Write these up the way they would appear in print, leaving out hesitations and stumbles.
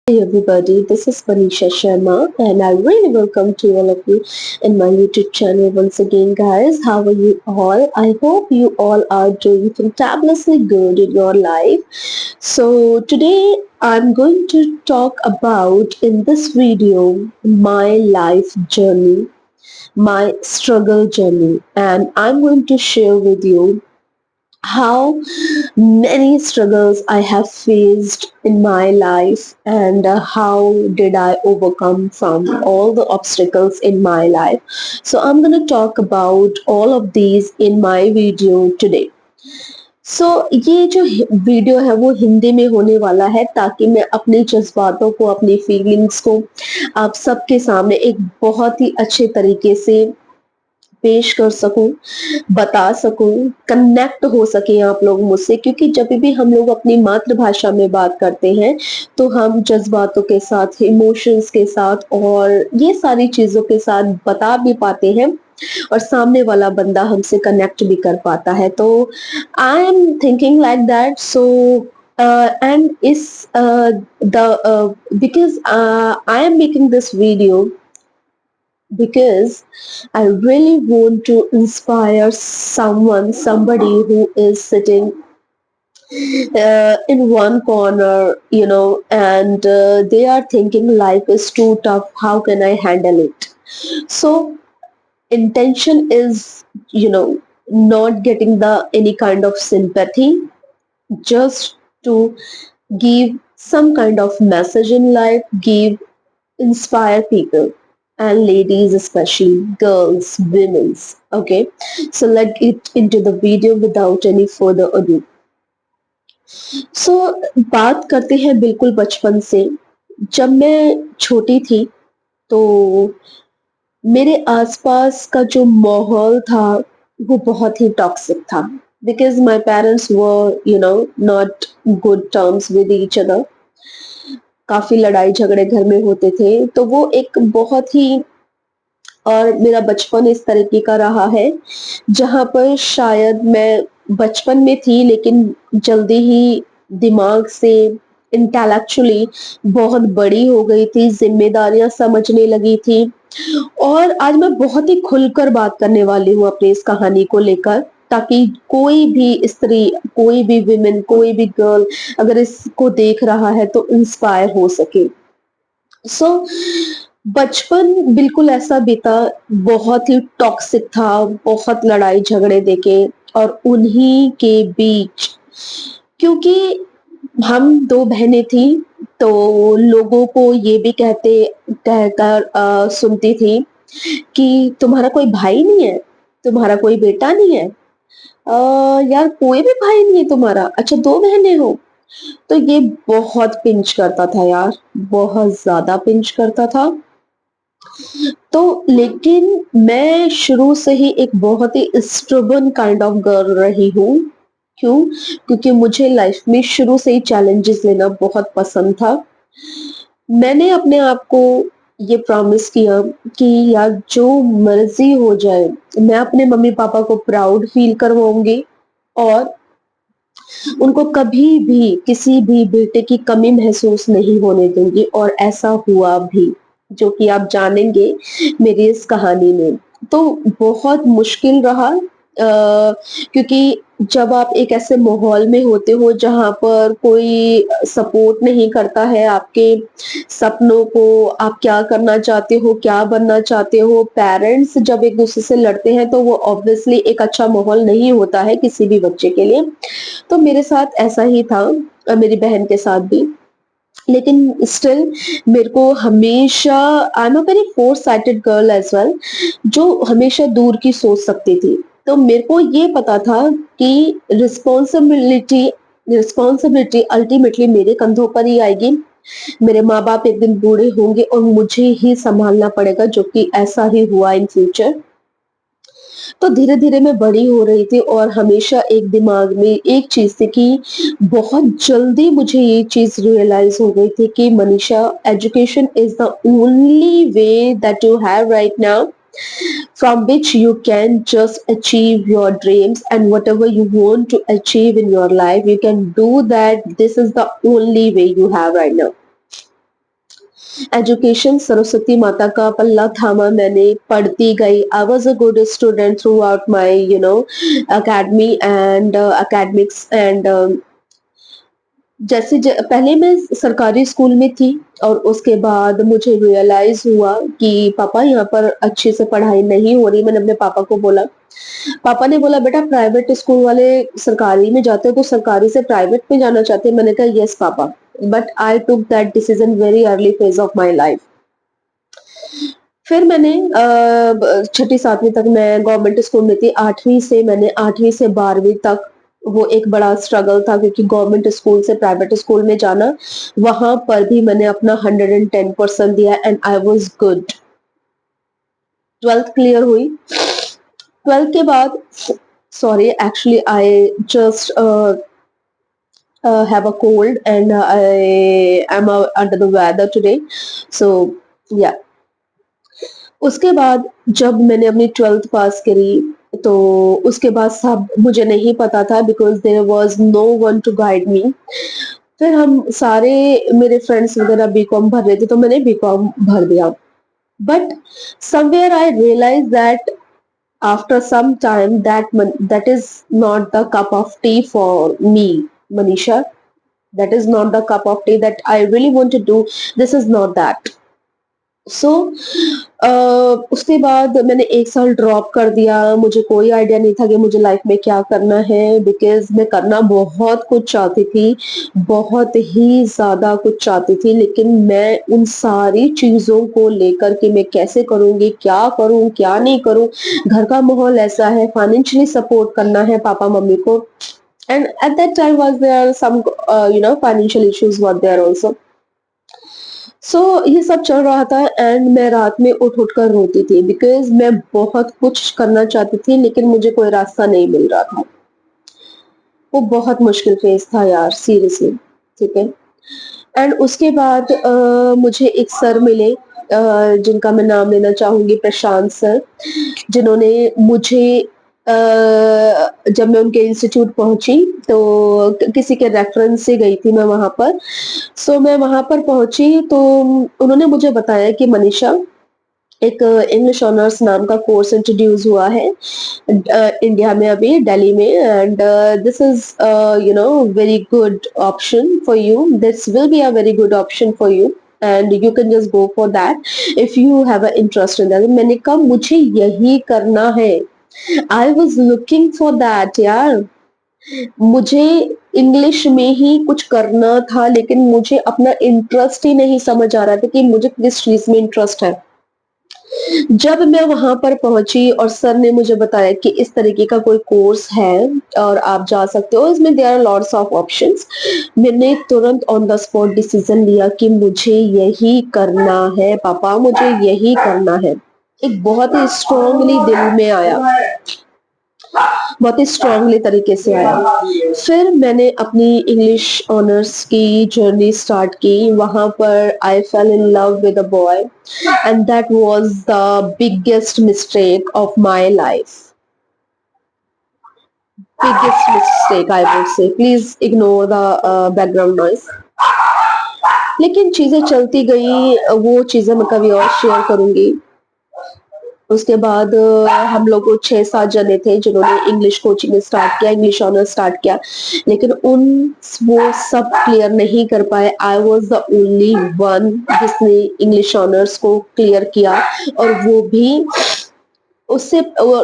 Hey everybody, this is Manisha Sharma and I really welcome to all of you in my YouTube channel once again guys. How are you all? I hope you all are doing fantabulously good in your life. So today I'm going to talk about in this video my life journey, my struggle journey, and I'm going to share with you how many struggles I have faced in my life and how did I overcome from all the obstacles in my life. So I'm going to talk about all of these in my video today. सो ये जो video है वो हिंदी में होने वाला है ताकि मैं अपने जज्बातों को अपनी फीलिंग्स को आप सबके सामने एक बहुत ही अच्छे तरीके से पेश कर सकूं, बता सकूं, कनेक्ट हो सके आप लोग मुझसे क्योंकि जब भी हम लोग अपनी मातृभाषा में बात करते हैं तो हम जज्बातों के साथ, इमोशंस के साथ और ये सारी चीजों के साथ बता भी पाते हैं और सामने वाला बंदा हमसे कनेक्ट भी कर पाता है। तो I am thinking like that so and is the because I am making this video because I really want to inspire somebody who is sitting in one corner, and they are thinking life is too tough. How can I handle it? So intention is, not getting the any kind of sympathy, just to give some kind of message in life, give inspire people and ladies, especially girls, women's. Okay, so let's get into the video without any further ado. So बात करते हैं बिल्कुल बचपन से। जब मैं छोटी थी तो मेरे आसपास का जो माहौल था वो बहुत ही टॉक्सिक था because my parents were not good terms with each other. काफी लड़ाई झगड़े घर में होते थे तो वो एक बहुत ही और मेरा बचपन इस तरीके का रहा है जहाँ पर शायद मैं बचपन में थी लेकिन जल्दी ही दिमाग से इंटेलेक्चुअली बहुत बड़ी हो गई थी, जिम्मेदारियां समझने लगी थी और आज मैं बहुत ही खुलकर बात करने वाली हूँ अपनी इस कहानी को लेकर ताकि कोई भी स्त्री, कोई भी विमेन, कोई भी गर्ल अगर इसको देख रहा है तो इंस्पायर हो सके। सो बचपन बिल्कुल ऐसा बीता, बहुत ही टॉक्सिक था, बहुत लड़ाई झगड़े देखे और उन्हीं के बीच क्योंकि हम दो बहनें थी तो लोगों को ये भी कहकर सुनती थी कि तुम्हारा कोई भाई नहीं है, तुम्हारा कोई बेटा नहीं है, यार कोई भी भाई नहीं है तुम्हारा, अच्छा दो बहनें हो। तो ये बहुत पिंच करता था यार, बहुत ज्यादा पिंच करता था। तो लेकिन मैं शुरू से ही एक बहुत ही स्टबर्न काइंड ऑफ गर्ल रही हूँ। क्यों? क्योंकि मुझे लाइफ में शुरू से ही चैलेंजेस लेना बहुत पसंद था। मैंने अपने आप को ये प्रॉमिस किया कि यार जो मर्जी हो जाए मैं अपने मम्मी पापा को प्राउड फील करवाऊंगी और उनको कभी भी किसी भी बेटे की कमी महसूस नहीं होने दूंगी और ऐसा हुआ भी, जो कि आप जानेंगे मेरी इस कहानी में। तो बहुत मुश्किल रहा क्योंकि जब आप एक ऐसे माहौल में होते हो जहाँ पर कोई सपोर्ट नहीं करता है आपके सपनों को, आप क्या करना चाहते हो, क्या बनना चाहते हो, पेरेंट्स जब एक दूसरे से लड़ते हैं तो वो ऑब्वियसली एक अच्छा माहौल नहीं होता है किसी भी बच्चे के लिए। तो मेरे साथ ऐसा ही था और मेरी बहन के साथ भी। लेकिन स्टिल मेरे को हमेशा, I am a very foresighted girl as well, जो हमेशा दूर की सोच सकती थी। तो मेरे को ये पता था कि रिस्पॉन्सिबिलिटी रिस्पॉन्सिबिलिटी अल्टीमेटली मेरे कंधों पर ही आएगी। मेरे माँ बाप एक दिन बूढ़े होंगे और मुझे ही संभालना पड़ेगा, जो कि ऐसा ही हुआ इन फ्यूचर। तो धीरे धीरे मैं बड़ी हो रही थी और हमेशा एक दिमाग में एक चीज थी कि बहुत जल्दी मुझे ये चीज रियलाइज हो गई थी कि Manisha, education is the only way that you have right now from which you can just achieve your dreams and whatever you want to achieve in your life you can do that. This is the only way you have right now. Education Saraswati माता का पल्ला थामा मैंने, पढ़ती गई। I was a good student through out my academy and academics and पहले मैं सरकारी स्कूल में थी और उसके बाद मुझे रियलाइज हुआ कि पापा यहाँ पर अच्छे से पढ़ाई नहीं हो रही। मैंने अपने पापा को बोला। पापा ने बोला बेटा प्राइवेट स्कूल वाले सरकारी में जाते हो तो सरकारी से प्राइवेट में जाना चाहते हैं। मैंने कहा yes papa, but I took that decision very early phase of my life. फिर मैंने छठी सातवीं तक मैं गवर्नमेंट स्कूल में थी। मैंने 8वीं से 12वीं तक वो एक बड़ा स्ट्रगल था, क्योंकि गवर्नमेंट स्कूल से प्राइवेट स्कूल में जाना, वहां पर भी मैंने अपना 110% दिया and I was good. 12th clear हुई। 12th के बाद, sorry actually I just have a cold and I am under the weather today, so yeah। उसके बाद जब मैंने अपनी 12th पास करी तो उसके बाद सब मुझे नहीं पता था, because there was no one to guide me. फिर हम सारे मेरे फ्रेंड्स वगैरह बीकॉम भर रहे थे तो मैंने बीकॉम भर दिया। But somewhere I realise that after some time that is not the cup of tea for me, Manisha. That is not the cup of tea that I really want to do. This is not that. सो उसके बाद मैंने 1 साल drop कर दिया। मुझे कोई idea नहीं था कि मुझे लाइफ में क्या करना है, बिकॉज मैं करना बहुत कुछ चाहती थी, बहुत ही ज्यादा कुछ चाहती थी, लेकिन मैं उन सारी चीजों को लेकर के मैं कैसे करूंगी, क्या करूं क्या नहीं करूं, घर का माहौल ऐसा है, फाइनेंशियली सपोर्ट करना है पापा मम्मी को, and at that time was there some financial issues were there also. So ये सब चल रहा था एंड मैं रात में उठ उठ कर रोती थी, बिकॉज मैं बहुत कुछ करना चाहती थी लेकिन मुझे कोई रास्ता नहीं मिल रहा था। वो बहुत मुश्किल फेज था यार, सीरियसली। ठीक है। एंड उसके बाद मुझे एक सर मिले, जिनका मैं नाम लेना चाहूंगी, प्रशांत सर, जिन्होंने मुझे जब मैं उनके इंस्टीट्यूट पहुंची तो किसी के रेफरेंस से गई थी मैं वहां पर। सो मैं वहां पर पहुंची तो उन्होंने मुझे बताया कि मनीषा, एक इंग्लिश ऑनर्स नाम का कोर्स इंट्रोड्यूस हुआ है इंडिया में अभी, दिल्ली में, and this is very good option for you, this will be a very good option for you and you can just go for that if you have a interest in that. मैंने कहा मुझे यही करना है, I was looking for that यार। मुझे English में ही कुछ करना था, लेकिन मुझे अपना इंटरेस्ट ही नहीं समझ आ रहा था कि मुझे किस चीज में इंटरेस्ट है। जब मैं वहां पर पहुंची और सर ने मुझे बताया कि इस तरीके का कोई कोर्स है और आप जा सकते हो, इसमें there are lots of options, मैंने तुरंत ऑन द स्पॉट डिसीजन लिया कि मुझे यही करना है पापा, मुझे यही करना है। एक बहुत ही स्ट्रांगली दिल में आया, बहुत ही स्ट्रांगली तरीके से आया। फिर मैंने अपनी इंग्लिश ऑनर्स की जर्नी स्टार्ट की। वहां पर I fell in love with a boy and that was the biggest mistake of my life, biggest mistake I would say. Please ignore the background noise. लेकिन चीजें चलती गई, वो चीजें मैं कभी और शेयर करूंगी। उसके बाद हम लोग 6-7 जने थे जिन्होंने इंग्लिश कोचिंग स्टार्ट किया, इंग्लिश ऑनर्स स्टार्ट किया, लेकिन वो सब क्लियर नहीं कर पाए। I was the only one जिसने इंग्लिश ऑनर्स को क्लियर किया, और वो भी उससे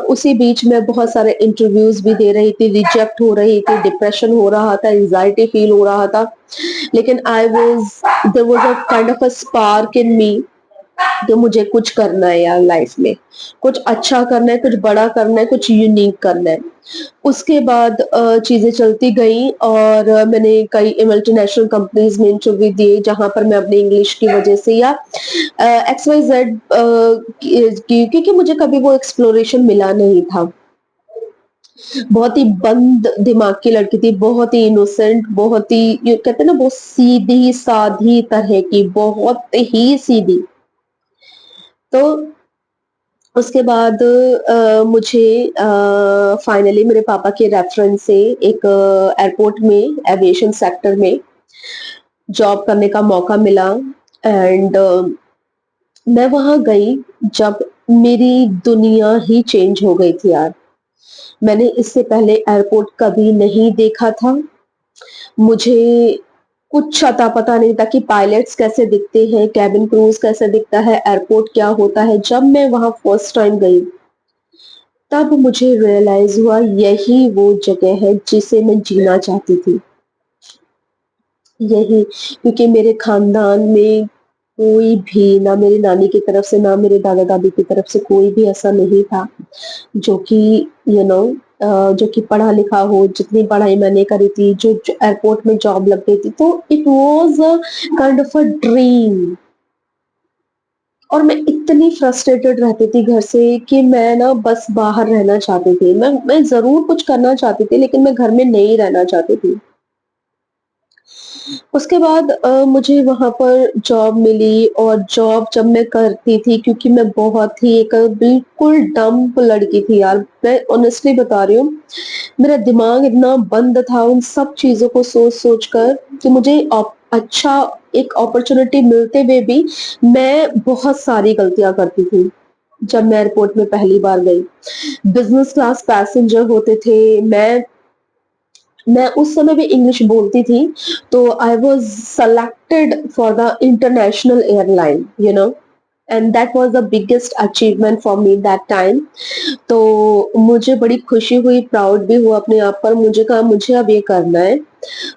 उसी बीच में बहुत सारे इंटरव्यूज भी दे रही थी, रिजेक्ट हो रही थी, डिप्रेशन हो रहा था, एंजाइटी फील हो रहा था, लेकिन I was there was a kind of a spark in me कि मुझे कुछ करना है यार लाइफ में, कुछ अच्छा करना है, कुछ बड़ा करना है, कुछ यूनिक करना है। उसके बाद चीजें चलती गई और मैंने कई मल्टीनेशनल कंपनीज में इंटरव्यू दिए, जहां पर मैं अपनी इंग्लिश की वजह से या एक्स वाई जेड, क्योंकि मुझे कभी वो एक्सप्लोरेशन मिला नहीं था। बहुत ही बंद दिमाग की लड़की थी, बहुत ही इनोसेंट, बहुत ही ये कहते हैं ना, बहुत सीधी साधी तरह की, बहुत ही सीधी। तो उसके बाद मुझे फाइनली मेरे पापा के रेफरेंस से एक एयरपोर्ट में एविएशन सेक्टर में जॉब करने का मौका मिला। एंड मैं वहाँ गई जब मेरी दुनिया ही चेंज हो गई थी यार। मैंने इससे पहले एयरपोर्ट कभी नहीं देखा था। मुझे कुछ अता पता नहीं था कि पायलट्स कैसे दिखते हैं, केबिन क्रूज़ कैसे दिखता है, एयरपोर्ट क्या होता है। जब मैं वहाँ फर्स्ट टाइम गई, तब मुझे रियलाइज़ हुआ यही वो जगह है जिसे मैं जीना चाहती थी। यही, क्योंकि मेरे खानदान में कोई भी, ना मेरी नानी की तरफ से, ना मेरे दादा-दादी की तरफ से कोई भी ऐसा नहीं था जो कि यू नो जो कि पढ़ा-लिखा हो, जितनी पढ़ाई मैंने करी थी, जो एयरपोर्ट में जॉब लग गई थी, तो it was a kind of a dream. और मैं इतनी फ्रस्ट्रेटेड रहती थी घर से कि मैं ना बस बाहर रहना चाहती थी। मैं ज़रूर कुछ करना चाहती थी, लेकिन मैं घर में नहीं रहना चाहती थी। उसके बाद मुझे वहाँ पर जॉब मिली, और जॉब जब मैं करती थी, क्योंकि मैं बहुत ही एक बिल्कुल डम्ब लड़की थी यार। मैं ऑनेस्टली बता रही हूँ, मेरा दिमाग इतना बंद था उन सब चीज़ों को सोच-सोच कर कि मुझे अच्छा एक अपॉर्च्युनिटी मिलते हुए भी मैं बहुत सारी गलतियाँ करती थी। जब मैं एयरपोर्ट में पहली बार गई, बिज़नेस क्लास पैसेंजर होते थे, मैं उस समय भी इंग्लिश बोलती थी, तो I was selected for the international airline, and that was the biggest achievement for me that time. तो मुझे बड़ी खुशी हुई, प्राउड भी हुआ अपने आप पर, मुझे कहा मुझे अब ये करना है।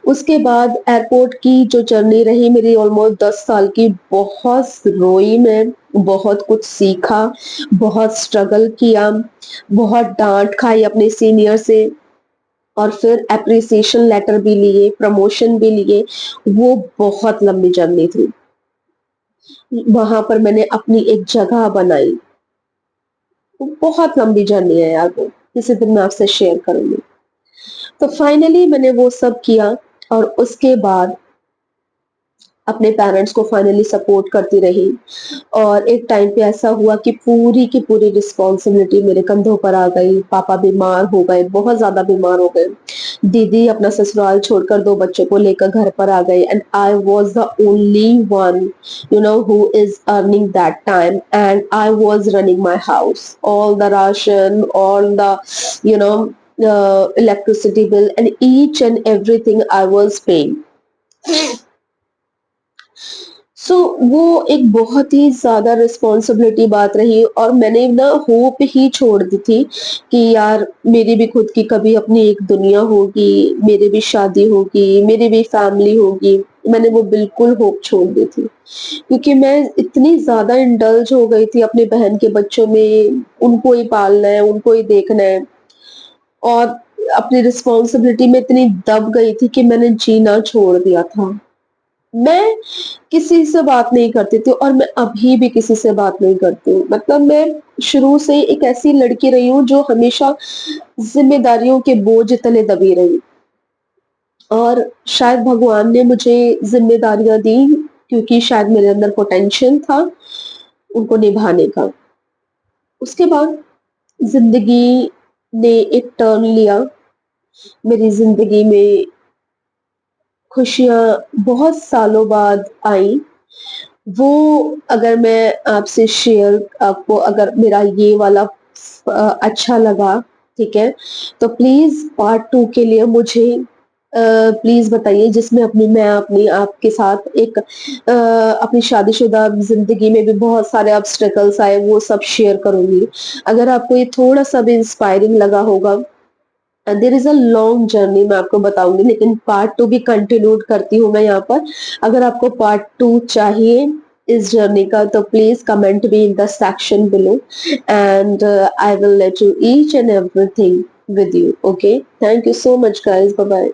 उसके बाद एयरपोर्ट की जो जर्नी रही मेरी ऑलमोस्ट 10 साल की, बहुत रोई मैं, बहुत कुछ सीखा, बहुत स्ट्रगल किया, बहुत डाँट खाई अपने सीनियर से, और फिर एप्रिसिएशन लेटर भी लिए, प्रमोशन भी लिए। वो बहुत लंबी जर्नी थी। वहाँ पर मैंने अपनी एक जगह बनाई। वो बहुत लंबी जर्नी है यार वो, किसी दिन मैं आपसे शेयर करूँगी। तो फाइनली मैंने वो सब किया, और उसके बाद अपने पेरेंट्स को फाइनली सपोर्ट करती रही, और एक टाइम पे ऐसा हुआ कि पूरी की पूरी रिस्पॉन्सिबिलिटी मेरे कंधों पर आ गई। पापा बीमार हो गए, बहुत ज़्यादा बीमार हो गए। दीदी अपना ससुराल छोड़कर 2 बच्चों को लेकर घर पर आ गई, and I was the only one, who is earning that time, and I was running my house. All the ration, all the, you know, electricity bill, and each and everything I was paying. सो वो एक बहुत ही ज़्यादा responsibility बात रही, और मैंने ना hope ही छोड़ दी थी कि यार मेरी भी खुद की कभी अपनी एक दुनिया होगी, मेरी भी शादी होगी, मेरी भी फैमिली होगी। मैंने वो बिल्कुल होप छोड़ दी थी, क्योंकि मैं इतनी ज़्यादा इंडल्ज हो गई थी अपनी बहन के बच्चों में, उनको ही पालना है, उनको ही देखना है, और अपनी रिस्पॉन्सिबिलिटी में इतनी दब गई थी कि मैंने जीना छोड़ दिया था। मैं किसी से बात नहीं करती थी, और मैं अभी भी किसी से बात नहीं करती हूँ। मतलब मैं शुरू से एक ऐसी लड़की रही हूँ जो हमेशा ज़िम्मेदारियों के बोझ तले दबी रही, और शायद भगवान ने मुझे ज़िम्मेदारियाँ दी, क्योंकि शायद मेरे अंदर पोटेंशियल था उनको निभाने का। उसके बाद ज़िंदगी ने एक टर्न लिया। मेरी ज़िंदगी में खुशियाँ बहुत सालों बाद आईं। वो, अगर मैं आपसे शेयर, आपको अगर मेरा ये वाला अच्छा लगा, ठीक है? तो प्लीज़ पार्ट 2 के लिए मुझे प्लीज़ बताइए, जिसमें मैं अपनी आपके साथ एक अपनी शादीशुदा ज़िंदगी में भी बहुत सारे ऑब्स्टेकल्स आए, वो सब शेयर करूँगी। अगर आपको ये थोड़ा-सा भी इंस्पायरिंग लगा होगा, there is a long journey, मैं आपको बताऊँगी, लेकिन पार्ट 2 भी कंटिन्यूड करती हूँ मैं यहाँ पर। अगर आपको पार्ट 2 चाहिए इस जर्नी का, तो please comment me in the section below, and I will let you each and everything with you. Okay? Thank you so much, guys. Bye bye.